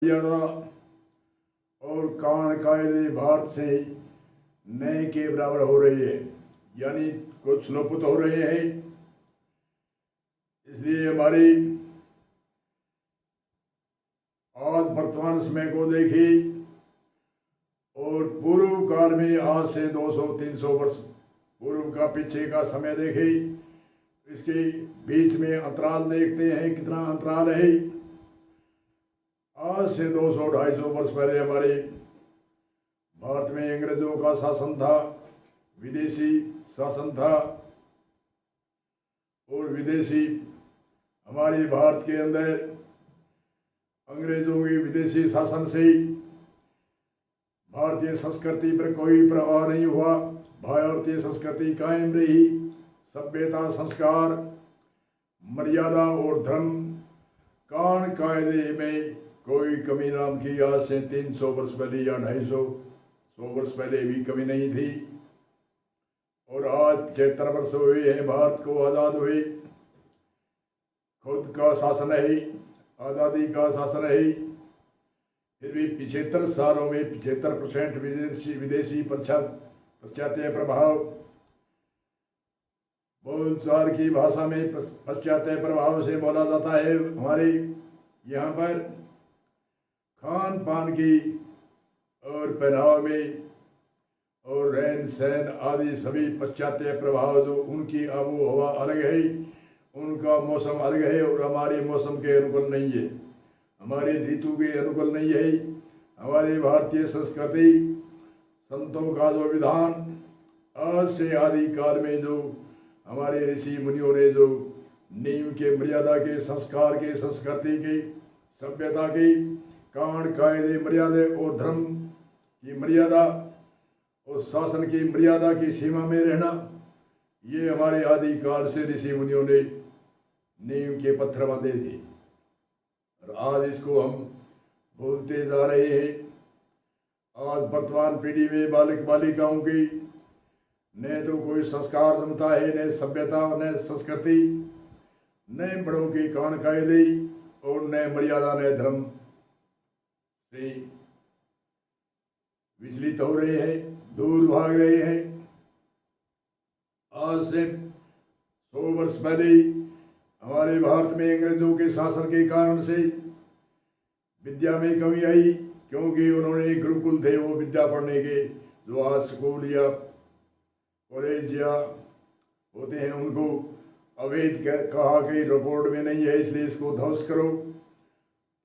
मर्यादा और कान कायदे भारत से नए के बराबर हो रही है, यानी कुछ लोपुत हो रहे हैं। इसलिए हमारी आज वर्तमान समय को देखिए और पूर्व काल में आज से 200-300 वर्ष पूर्व का पीछे का समय देखे, इसके बीच में अंतराल देखते हैं कितना अंतराल है। आज से 200-250 वर्ष पहले हमारे भारत में अंग्रेजों का शासन था, विदेशी शासन था और विदेशी हमारे भारत के अंदर अंग्रेजों के विदेशी शासन से भारतीय संस्कृति पर कोई प्रभाव नहीं हुआ। भारतीय संस्कृति कायम रही। सभ्यता, संस्कार, मर्यादा और धर्म, कान कायदे में कोई कमी नाम की आज से 300 वर्ष पहले या 250 वर्ष पहले भी कमी नहीं थी। और आज 73 वर्ष हुए हैं भारत को आज़ाद हुए। खुद का शासन है, आज़ादी का शासन है, फिर भी 75 सालों में 75% विदेशी पाश्चात्य प्रभाव, बोलचाल की भाषा में पाश्चात्य प्रभाव से बोला जाता है। हमारे यहाँ पर खान पान की और पहनाव में और रहन सहन आदि सभी पाश्चात्य प्रभाव, जो उनकी आबो हवा अलग है, उनका मौसम अलग है और हमारे मौसम के अनुकूल नहीं है, हमारे ऋतु के अनुकूल नहीं है। हमारे भारतीय संस्कृति, संतों का जो विधान आज से आदि काल में जो हमारे ऋषि मुनियों ने जो नियम के, मर्यादा के, संस्कार के, संस्कृति के, सभ्यता के, कान कायदे, मर्यादा और धर्म की मर्यादा और शासन की मर्यादा की सीमा में रहना, ये हमारे आदि काल से ऋषि मुनियों ने नियम के पत्थर बांधे थे और आज इसको हम भूलते जा रहे हैं। आज वर्तमान पीढ़ी में बालक बालिकाओं की न तो कोई संस्कार जमता है, न सभ्यता, न संस्कृति, न बड़ों की कान कायदे और न मर्यादा, न धर्म से विचलित हो रहे हैं, दूर भाग रहे हैं। आज से 100 वर्ष पहले हमारे भारत में अंग्रेजों के शासन के कारण से विद्या में कमी आई, क्योंकि उन्होंने गुरुकुल थे वो विद्या पढ़ने के, जो आज स्कूल या कॉलेज या होते हैं, उनको अवैध कहा कि रिपोर्ट में नहीं है, इसलिए इसको ध्वस्त करो।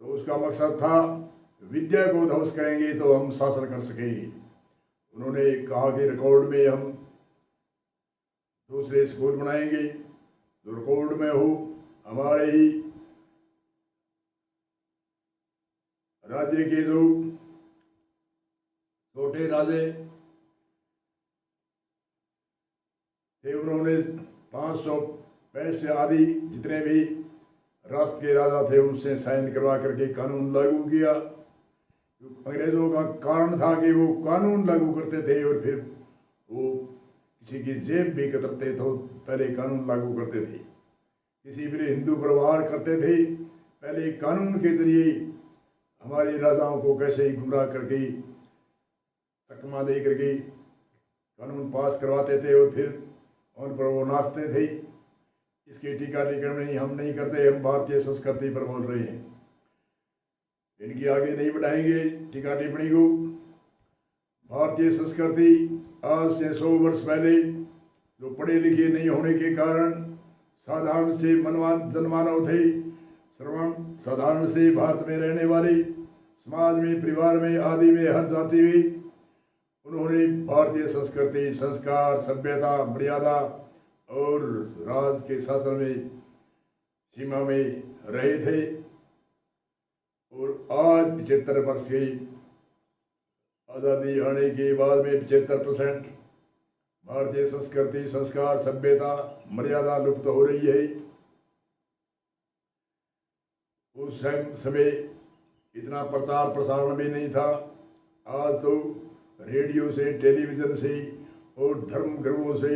तो उसका मकसद था विद्या को ध्वस्त करेंगे तो हम शासन कर सकेंगे। उन्होंने कहा कि रिकॉर्ड में हम दूसरे स्कूल बनाएंगे जो रिकॉर्ड में हो। हमारे ही राज्य के जो छोटे राजे थे, उन्होंने 565 आदि जितने भी राष्ट्र के राजा थे उनसे साइन करवा करके कानून लागू किया। अंग्रेजों का कारण था कि वो कानून लागू करते थे और फिर वो किसी की जेब भी कतरते तो पहले कानून लागू करते थे, किसी भी हिंदू व्यवहार करते थे, पहले कानून के जरिए हमारे राजाओं को कैसे ही गुमराह करके तकमा दे करके कानून पास करवाते थे और फिर उन पर वो नाचते थे। इसकी टीका टिप्पणी हम नहीं करते, हम भारतीय संस्कृति पर बोल रहे हैं, इनकी आगे नहीं बढ़ाएंगे टीका टिप्पणी को। भारतीय संस्कृति आज से 100 वर्ष पहले जो पढ़े लिखे नहीं होने के कारण साधारण से जनमानव थे, साधारण से भारत में रहने वाले, समाज में, परिवार में आदि में, हर जाति में, उन्होंने भारतीय संस्कृति, संस्कार, सभ्यता, मर्यादा और राज के शासन में सीमा में रहे थे। और आज 75 वर्ष की आज़ादी आने के बाद में 75% भारतीय संस्कृति, संस्कार, सभ्यता, मर्यादा लुप्त हो रही है। उस समय इतना प्रचार प्रसारण भी नहीं था। आज तो रेडियो से, टेलीविज़न से और धर्म ग्रंथों से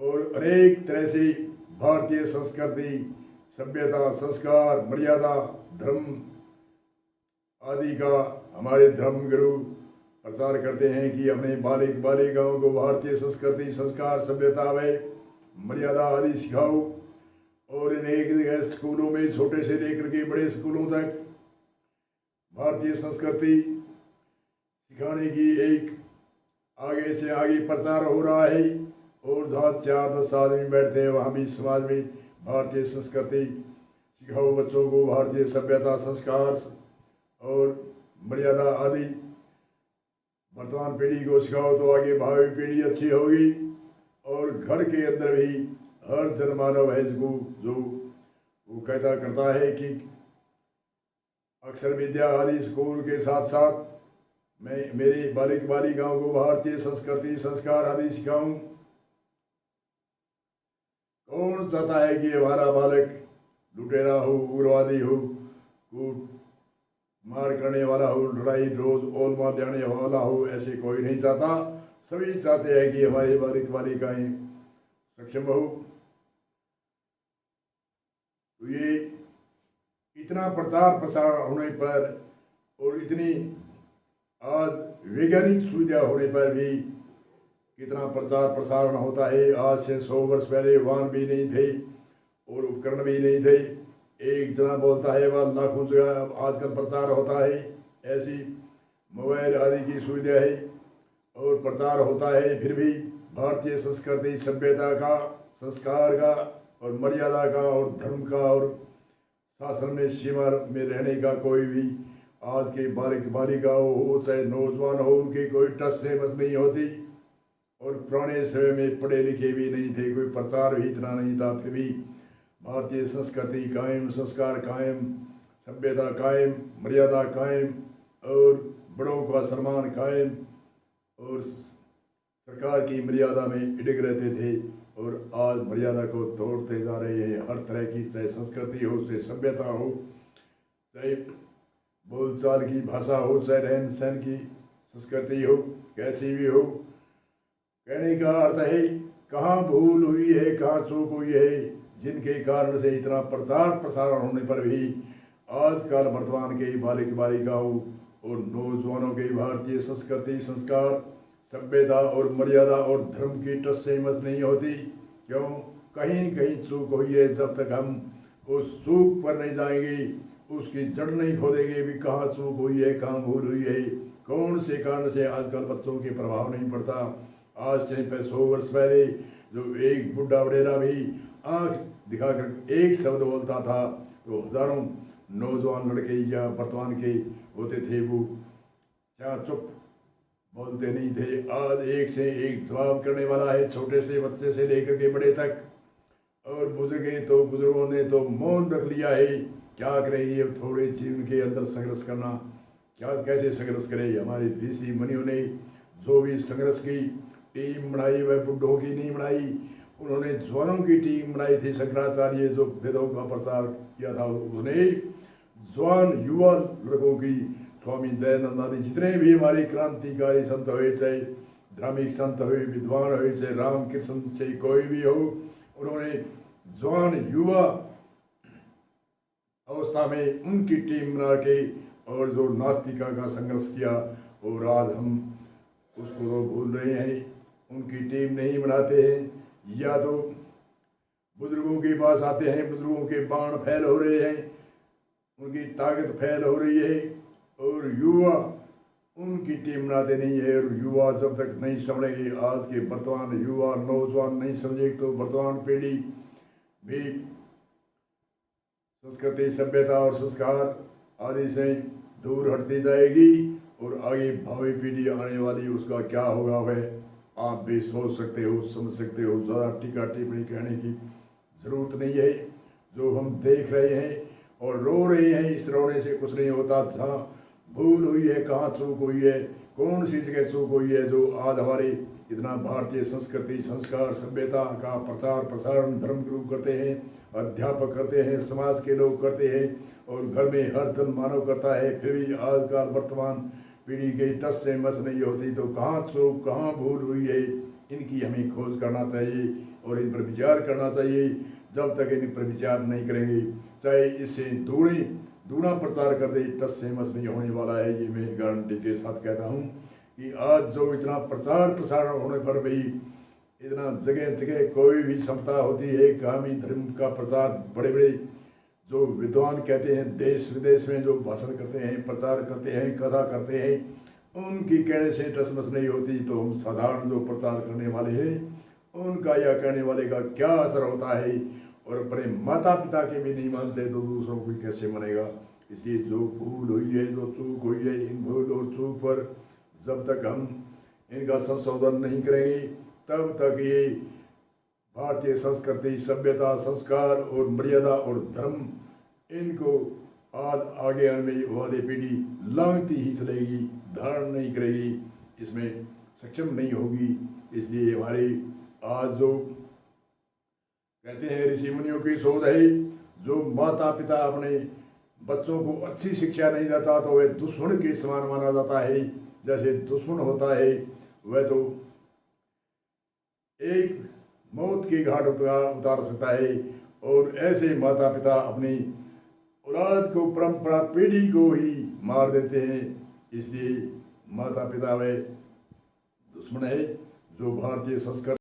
और अनेक तरह से भारतीय संस्कृति, सभ्यता, संस्कार, मर्यादा, धर्म आदि का हमारे धर्म गुरु प्रचार करते हैं कि अपने बालिक बालिकाओं को भारतीय संस्कृति संस्कार सभ्यता व मर्यादा आदि सिखाओ। और इन एक जगह स्कूलों में छोटे से लेकर के बड़े स्कूलों तक भारतीय संस्कृति सिखाने की एक आगे से आगे प्रचार हो रहा है। और जहाँ 4-10 आदमी बैठते हैं वहाँ भी समाज में भारतीय संस्कृति सिखाओ बच्चों को, भारतीय सभ्यता संस्कार और मर्यादा आदि वर्तमान पीढ़ी को सिखाओ तो आगे भावी पीढ़ी अच्छी होगी। और घर के अंदर भी हर जनमानव है जो वो कहता करता है कि अक्षर विद्या आदि स्कूल के साथ साथ मैं मेरी बालिक बालिकाओं को भारतीय संस्कृति संस्कार आदि सिखाऊं। कौन चाहता है कि हमारा बालक लुटेरा हो, उग्रवादी हो, कूट मार करने वाला हो, लड़ाई रोज ओल मार जाने वाला हो? ऐसे कोई नहीं चाहता। सभी चाहते हैं कि हमारी बालिक बालिकाएं सक्षम हो। तो ये इतना प्रचार प्रसार होने पर और इतनी आज वैज्ञानिक सुविधा होने पर भी कितना प्रचार प्रसारण होता है। आज से 100 वर्ष पहले वाहन भी नहीं थे और उपकरण भी नहीं थे। एक जना बोलता है वह लाखों जगह आजकल प्रचार होता है। ऐसी मोबाइल आदि की सुविधा है और प्रचार होता है। फिर भी भारतीय संस्कृति सभ्यता का, संस्कार का और मर्यादा का और धर्म का और शासन में सीमा में रहने का कोई भी आज के बालिक बालिकाओं हो चाहे नौजवान हो उनकी कोई टस से मत नहीं होती। और पुराने समय में पढ़े लिखे भी नहीं थे, कोई प्रचार भी इतना नहीं था। फिर भी भारतीय संस्कृति कायम, संस्कार कायम, सभ्यता कायम, मर्यादा कायम और बड़ों का सम्मान कायम और सरकार की मर्यादा में अडिग रहते थे। और आज मर्यादा को तोड़ते जा रहे हैं। हर तरह की चाहे संस्कृति हो, चाहे सभ्यता हो, चाहे बोलचाल की भाषा हो, चाहे रहन सहन की संस्कृति हो, कैसी भी हो। कहने का अर्थ है कहाँ भूल हुई है, कहाँ चूक हुई है, जिनके कारण से इतना प्रचार प्रसारण होने पर भी आजकल वर्तमान के बालिक बालिकाओं और नौजवानों के भारतीय संस्कृति संस्कार सभ्यता और मर्यादा और धर्म की टस से मत नहीं होती। क्यों? कहीं कहीं चूक हुई है। जब तक हम उस चूक पर नहीं जाएंगे, उसकी जड़ नहीं खोदेंगे भी कहाँ चूक हुई है, कहाँ भूल हुई है, कौन से कारण से आजकल बच्चों के प्रभाव नहीं पड़ता। आज से 100 वर्ष पहले जो एक बुढ़ा वडेरा भी आँख दिखाकर एक शब्द बोलता था तो हजारों नौजवान लड़के या वर्तमान के होते थे वो क्या चुप बोलते नहीं थे। आज एक से एक जवाब करने वाला है, छोटे से बच्चे से लेकर के बड़े तक। और बुजुर्गों ने तो मौन रख लिया है। क्या करेंगे अब थोड़े जीवन के अंदर संघर्ष करना, क्या कैसे संघर्ष करें? हमारे ऋषि मुनियों ने जो भी संघर्ष की टीम बनाई वह बुढ़ों की नहीं बनाई, उन्होंने जवानों की टीम बनाई थी। शंकराचार्य जो वेदों का प्रचार किया था उसने जवान युवा लड़कों की, स्वामी दयानंद आदि जितने भी हमारे क्रांतिकारी संत हुए, चाहे धार्मिक संत हुए, विद्वान हुए, चाहे रामकृष्ण चाहे कोई भी हो, उन्होंने जवान युवा अवस्था में उनकी टीम बना के और जो नास्तिका का संघर्ष किया और आज हम उसको तो भूल रहे हैं, उनकी टीम नहीं बनाते हैं। या तो बुजुर्गों के पास आते हैं, बुजुर्गों के बाण फैल हो रहे हैं, उनकी ताकत फैल हो रही है और युवा उनकी टीम बनाते नहीं है। और युवा जब तक नहीं समझेंगे, आज के वर्तमान युवा नौजवान नहीं समझेंगे तो वर्तमान पीढ़ी भी संस्कृति सभ्यता और संस्कार आदि से दूर हटती जाएगी और आगे भावी पीढ़ी आने वाली उसका क्या होगा वह आप भी सोच सकते हो, समझ सकते हो। ज़्यादा टीका टिप्पणी कहने की ज़रूरत नहीं है। जो हम देख रहे हैं और रो रहे हैं, इस रोने से कुछ नहीं होता। जहाँ भूल हुई है, कहाँ चूक हुई है, कौन सी जगह चूक हुई है, जो आज हमारे इतना भारतीय संस्कृति संस्कार सभ्यता का प्रचार प्रसारण धर्म गुरु करते हैं, अध्यापक करते हैं, समाज के लोग करते हैं और घर में हर जन मानव करता है। फिर भी आज का वर्तमान पीढ़ी के टस से मस नहीं होती। तो कहाँ चूक कहाँ भूल हुई है, इनकी हमें खोज करना चाहिए और इन पर विचार करना चाहिए। जब तक इन पर विचार नहीं करेंगे, चाहे इससे दूना प्रचार कर दे, टस से मस नहीं होने वाला है। ये मैं गारंटी के साथ कहता हूँ कि आज जो इतना प्रचार प्रसारण होने पर भी इतना जगह जगह कोई भी क्षमता होती है कामी धर्म का प्रचार, बड़े बड़े जो विद्वान कहते हैं देश विदेश में जो भाषण करते हैं, प्रचार करते हैं, कथा करते हैं, उनकी कहने से टसमस नहीं होती, तो हम साधारण जो प्रचार करने वाले हैं उनका या कहने वाले का क्या असर होता है। और अपने माता पिता के भी नहीं मानते तो दूसरों को कैसे मानेगा। इसलिए जो भूल हुई है, जो चूक हुई है, इन भूल और चूक पर जब तक हम इनका संशोधन नहीं करेंगे तब तक ये भारतीय संस्कृति, सभ्यता, संस्कार और मर्यादा और धर्म इनको आज आगे आने वाली पीढ़ी लांघती ही चलेगी, धारण नहीं करेगी, इसमें सक्षम नहीं होगी। इसलिए हमारे आज जो कहते हैं ऋषि मुनियों की शोध है, जो माता पिता अपने बच्चों को अच्छी शिक्षा नहीं देता तो वह दुश्मन के समान माना जाता है। जैसे दुश्मन होता है वह तो एक मौत के घाट उतार सकता है, और ऐसे माता पिता अपनी औलाद को, परंपरा पीढ़ी को ही मार देते हैं। इसलिए माता पिता वे दुश्मन है जो भारतीय संस्कृति